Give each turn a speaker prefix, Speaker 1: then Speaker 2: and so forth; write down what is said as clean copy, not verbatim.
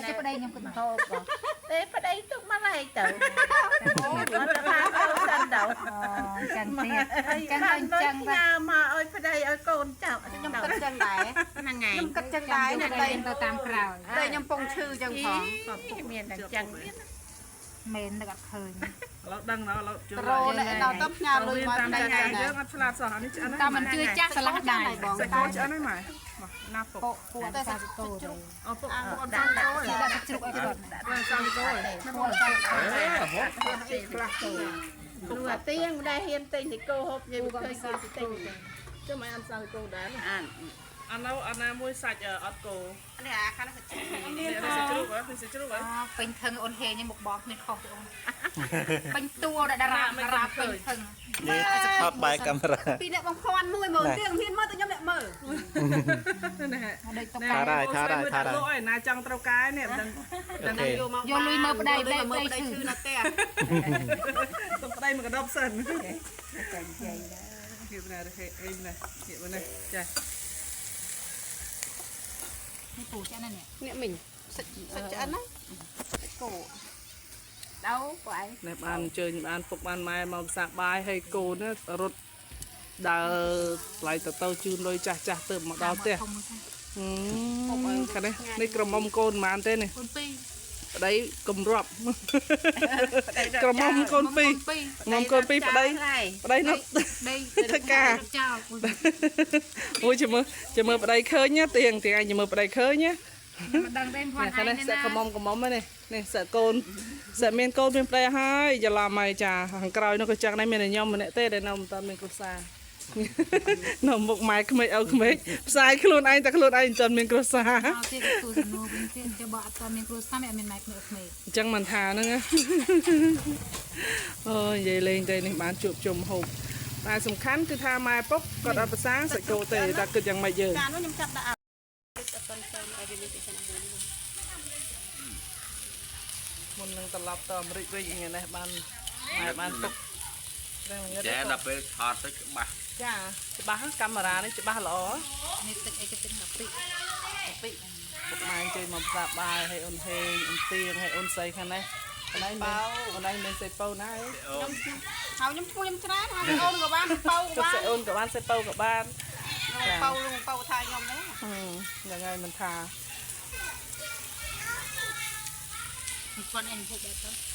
Speaker 1: จะไปได้ยังคนโตก็
Speaker 2: เต้ไปได้ทุกมาไล่เต๋อโอ้ยมันจะพาเอาจันเดา
Speaker 1: จังเตี้ยจัง
Speaker 2: มัน
Speaker 1: จัง
Speaker 2: ยามาเอาไปได้เอาโกนเจ้า
Speaker 3: ខ្ញុំគិតចឹងដែរ
Speaker 2: นั่นไง
Speaker 3: ខ្ញុំគិតចឹងដែរតែ
Speaker 1: ទៅតាមក្រោយ
Speaker 3: ខ្ញុំពងឈឺចឹងផង
Speaker 2: មានតែចឹង
Speaker 1: មែនតែអត់ឃើញ
Speaker 4: เราดังแล้วเราเจอ
Speaker 3: ត្រោនេះដល់ទៅផ្ញើលុយមក
Speaker 4: ตาม
Speaker 3: ដៃ
Speaker 4: ใจ
Speaker 3: ចឹង
Speaker 4: เย
Speaker 3: ដែរ
Speaker 4: อะอัดฉลาดสอนอันนี้อันนั้น
Speaker 1: តែមិនជឿចាស់ឆ្លាស់ដែរ
Speaker 4: ใส่โค้ชอันนั้นไหมหน้าปก
Speaker 1: ពួកតែសាច់គោទៅ
Speaker 4: เอาปกอันซ้ำโก้เลย
Speaker 1: ដាក់ជ្រុកឲ្យគាត់
Speaker 4: ซ้ำโก้เลยไม่พอ
Speaker 2: รัวเตี้ยงได้เห็นเต็งที่โกหกยังเคยกินเต็ง
Speaker 4: จะไม่อันซ้ำโก้ได้
Speaker 2: อ่าน
Speaker 4: อันนั้นอันนั้นมวยสัตว์อัดโก้
Speaker 3: នេះអាខាងនេះសាច់ជ្រូក
Speaker 4: นี่อะไรสัตว์จุ๊บวะเป็นสัตว์จุ๊บวะ
Speaker 1: ពេញថឹងអូនហេញមកបោះនេះខុសទៅអូនពេញតួតារាពេញថឹង
Speaker 5: នេះថតបែកកាមេរ៉ា
Speaker 3: ពីអ្នកបងភ័ណ្ឌមួយមើលទៀងហ៊ានមើលតែខ្ញុំអ្នកមើល
Speaker 4: นั่นแหละ
Speaker 1: ដូចតុក
Speaker 5: ថាដែរថាដែរថាដែរ
Speaker 4: โอ้ยนายจังเต้ากายเนี่ยดัง
Speaker 5: អូខេ
Speaker 3: យកមក
Speaker 1: យកលុយមើលប្តីប្តី
Speaker 3: មើល
Speaker 1: ប្តី
Speaker 3: ប្តី
Speaker 1: ឈឺ
Speaker 3: ឈឺនៅផ្ទះ
Speaker 4: ต้องได้มันกระดอบเส้นเก็บนะเฮ้ยนะเก็บนะจ้ะ
Speaker 1: នេះពូចាស់ណាស់នេះ
Speaker 3: អ្នកមិញសាច់ឆ្អិនណាសាច់គោ
Speaker 2: đâu vậy
Speaker 4: នេះបានអញ្ជើញបានពុកបានម៉ែមកសាកបាយហើយកូនណារត់ដើរថ្លៃទៅជូនលុយចាស់ចាស់ទៅមកដល់ផ្ទះ
Speaker 1: ធំមួយ
Speaker 4: ខាងនេះក្រមុំកូនប៉ុន្មានទេនេះ
Speaker 1: កូនពីរ
Speaker 4: ប្តីគំរាប់ក្រមុំកូនពីរមុំកូនពីរប្តីប្តីនោះ
Speaker 1: ដី
Speaker 4: ធ្វើការ
Speaker 1: ចោល
Speaker 4: អូយចាំមើលប្តីឃើញណាទៀងអញចាំមើលប្តីឃើញណា
Speaker 1: មិនដឹងទេផាន់
Speaker 4: ខា
Speaker 1: ឯ
Speaker 4: ង
Speaker 1: ង
Speaker 4: នេះ
Speaker 1: នេះ
Speaker 4: សាក់
Speaker 1: ណា
Speaker 4: ក្រមុំនេះនេះសាក់កូនសាក់មានកូនមានប្តីហើយច្រឡំហើយចាខាងក្រោយនោះក៏ចឹងដែរមានតែខ្ញុំម្នាក់ទេដែលនៅមិនតាន់មានគ្រួសារនៅមុខម៉ែក្មេកឪក្មេកផ្សាយខ្លួនឯងតែខ្លួនឯងមិនតាន់មានគ្រួសារ
Speaker 1: អត់ទេទូសំណួរវិញទេចាំបើអត់តមានគ្រូសាស្ត្រអត់មានម៉ែក្មេកក្មេក
Speaker 4: អញ្ចឹងមិនថាហ្នឹងណាអូនិយាយលេងតែនេះបានជួបជុំហូបតែសំខាន់គឺថាម៉ែពុកគាត់អត់ប្រសាសាច់គោទេតែគិតយ៉ាងម៉េចយើង
Speaker 3: កាលនោះខ្ញុំចាប់ដាក់អត់ទៅទៅឲ្យវានេះទៅឆ្នាំមួយ
Speaker 4: មុននឹងត្រឡប់ទៅអាមេរិកវិញថ្ងៃនេះបានម៉ែបានពុក
Speaker 5: ចេះដល់ពេលថតទៅច្បាស់
Speaker 4: ចាច្បាស់កាមេរ៉ានេះច្បាស់ល្អ
Speaker 1: នេះទឹកអីទៅទឹក10ពីពី
Speaker 4: ពុកម៉ែអញ្ជើញមកប្រាប់បាយឲ្យអូនហេងអូនទៀងឲ្យអូនស្រីខាងនេះអូនឯងមានអូនឯងមានសេប៉ូណាអើ
Speaker 3: ខ្ញុំខ្ញុំច្រើនហើយអូនក៏បានប៉ៅក៏
Speaker 4: ទឹក
Speaker 3: បាន
Speaker 4: សេអូនក៏បានសេប៉ូក៏បាន
Speaker 3: ប៉ៅលងប៉ៅថាខ្ញុំដែរ
Speaker 4: យ៉ាងហើយមិនថា
Speaker 1: គាត់អីហូបដែរទៅ